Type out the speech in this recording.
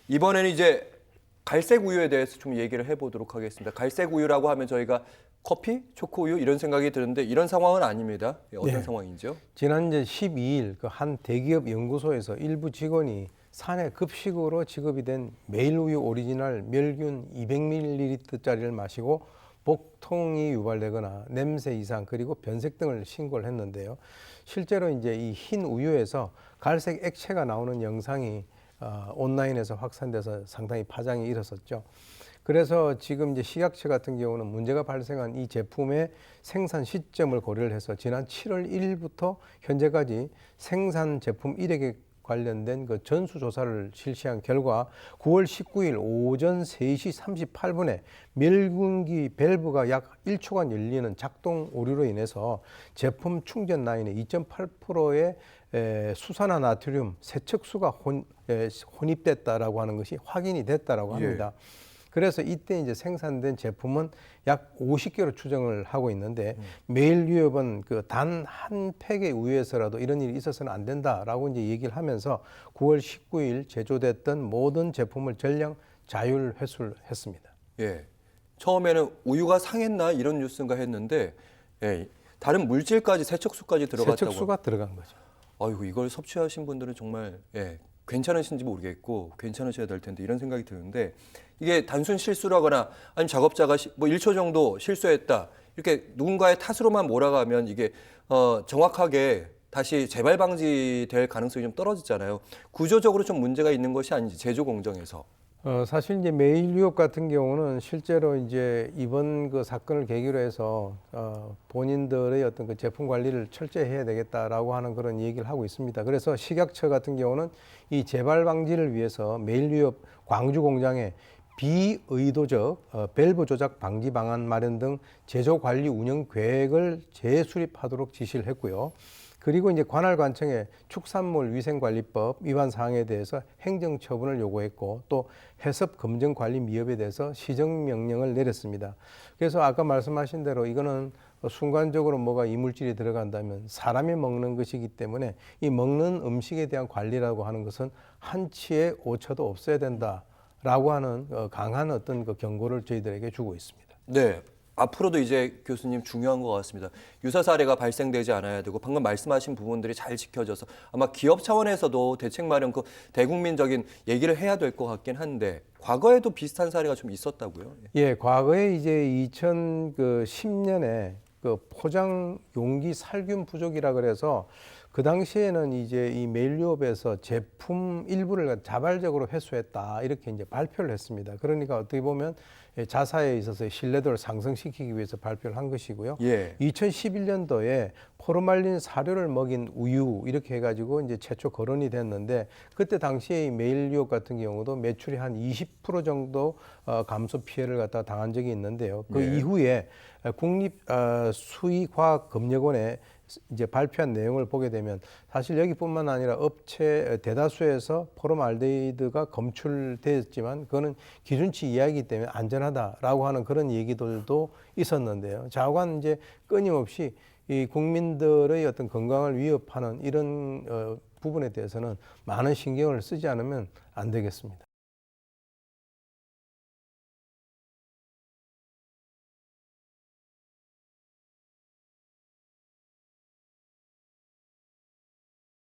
이번에는 이제 갈색 우유에 대해서 좀 얘기를 해보도록 하겠습니다. 갈색 우유라고 하면 저희가 커피, 초코 우유 이런 생각이 드는데 이런 상황은 아닙니다. 어떤 네. 상황이죠? 지난 이제 12일 그 한 대기업 연구소에서 일부 직원이 사내 급식으로 지급이 된 메일 우유 오리지널 멸균 200ml짜리를 마시고 복통이 유발되거나 냄새 이상 그리고 변색 등을 신고를 했는데요. 실제로 이제 이 흰 우유에서 갈색 액체가 나오는 영상이 온라인에서 확산돼서 상당히 파장이 일었었죠. 그래서 지금 이제 식약처 같은 경우는 문제가 발생한 이 제품의 생산 시점을 고려를 해서 지난 7월 1일부터 현재까지 생산 제품 일액에 관련된 그 전수조사를 실시한 결과 9월 19일 오전 3시 38분에 멸균기 밸브가 약 1초간 열리는 작동 오류로 인해서 제품 충전 라인에 2.8%의 수산화 나트륨 세척수가 혼입됐다라고 하는 것이 확인이 됐다라고 합니다. 그래서 이때 이제 생산된 제품은 약 50개로 추정을 하고 있는데 메일 유업은 그 단 한 팩의 우유에서라도 이런 일이 있어서는 안 된다라고 이제 얘기를 하면서 9월 19일 제조됐던 모든 제품을 전량 자율 회수했습니다. 예. 처음에는 우유가 상했나 이런 뉴스인가 했는데 예. 다른 물질까지 세척수까지 들어갔다고. 세척수가 들어간 거죠. 아이고 이걸 섭취하신 분들은 정말 괜찮으신지 모르겠고 괜찮으셔야 될 텐데 이런 생각이 드는데 이게 단순 실수라거나 아니면 작업자가 뭐 1초 정도 실수했다 이렇게 누군가의 탓으로만 몰아가면 이게 정확하게 다시 재발 방지될 가능성이 좀 떨어지잖아요. 구조적으로 좀 문제가 있는 것이 아닌지 제조 공정에서. 사실 이제 메일 유업 같은 경우는 실제로 이제 이번 그 사건을 계기로 해서 본인들의 어떤 그 제품 관리를 철저히 해야 되겠다라고 하는 그런 얘기를 하고 있습니다. 그래서 식약처 같은 경우는 이 재발 방지를 위해서 메일 유업 광주 공장에 비의도적 밸브 조작 방지 방안 마련 등 제조 관리 운영 계획을 재수립하도록 지시를 했고요. 그리고 이제 관할관청에 축산물위생관리법 위반 사항에 대해서 행정처분을 요구했고 또 해썹검정관리 미흡에 대해서 시정명령을 내렸습니다. 그래서 아까 말씀하신 대로 이거는 순간적으로 뭐가 이물질이 들어간다면 사람이 먹는 것이기 때문에 이 먹는 음식에 대한 관리라고 하는 것은 한치의 오차도 없어야 된다라고 하는 강한 어떤 그 경고를 저희들에게 주고 있습니다. 네. 앞으로도 이제 교수님 중요한 것 같습니다. 유사 사례가 발생되지 않아야 되고 방금 말씀하신 부분들이 잘 지켜져서 아마 기업 차원에서도 대책 마련 그 대국민적인 얘기를 해야 될 것 같긴 한데 과거에도 비슷한 사례가 좀 있었다고요? 예, 과거에 이제 2010년에 그 포장 용기 살균 부족이라 그래서 그 당시에는 이제 이 메일유업에서 제품 일부를 자발적으로 회수했다 이렇게 이제 발표를 했습니다. 그러니까 어떻게 보면 자사에 있어서 신뢰도를 상승시키기 위해서 발표를 한 것이고요. 2011년도에 포르말린 사료를 먹인 우유 이렇게 해가지고 이제 최초 거론이 됐는데 그때 당시에 이 메일유업 같은 경우도 매출이 한 20% 정도 감소 피해를 갖다 당한 적이 있는데요. 그 이후에 국립수의과학검역원에 이제 발표한 내용을 보게 되면 사실 여기뿐만 아니라 업체 대다수에서 포름알데히드가 검출되었지만 그거는 기준치 이하이기 때문에 안전하다라고 하는 그런 얘기들도 있었는데요. 좌우간 이제 끊임없이 이 국민들의 어떤 건강을 위협하는 이런 부분에 대해서는 많은 신경을 쓰지 않으면 안 되겠습니다.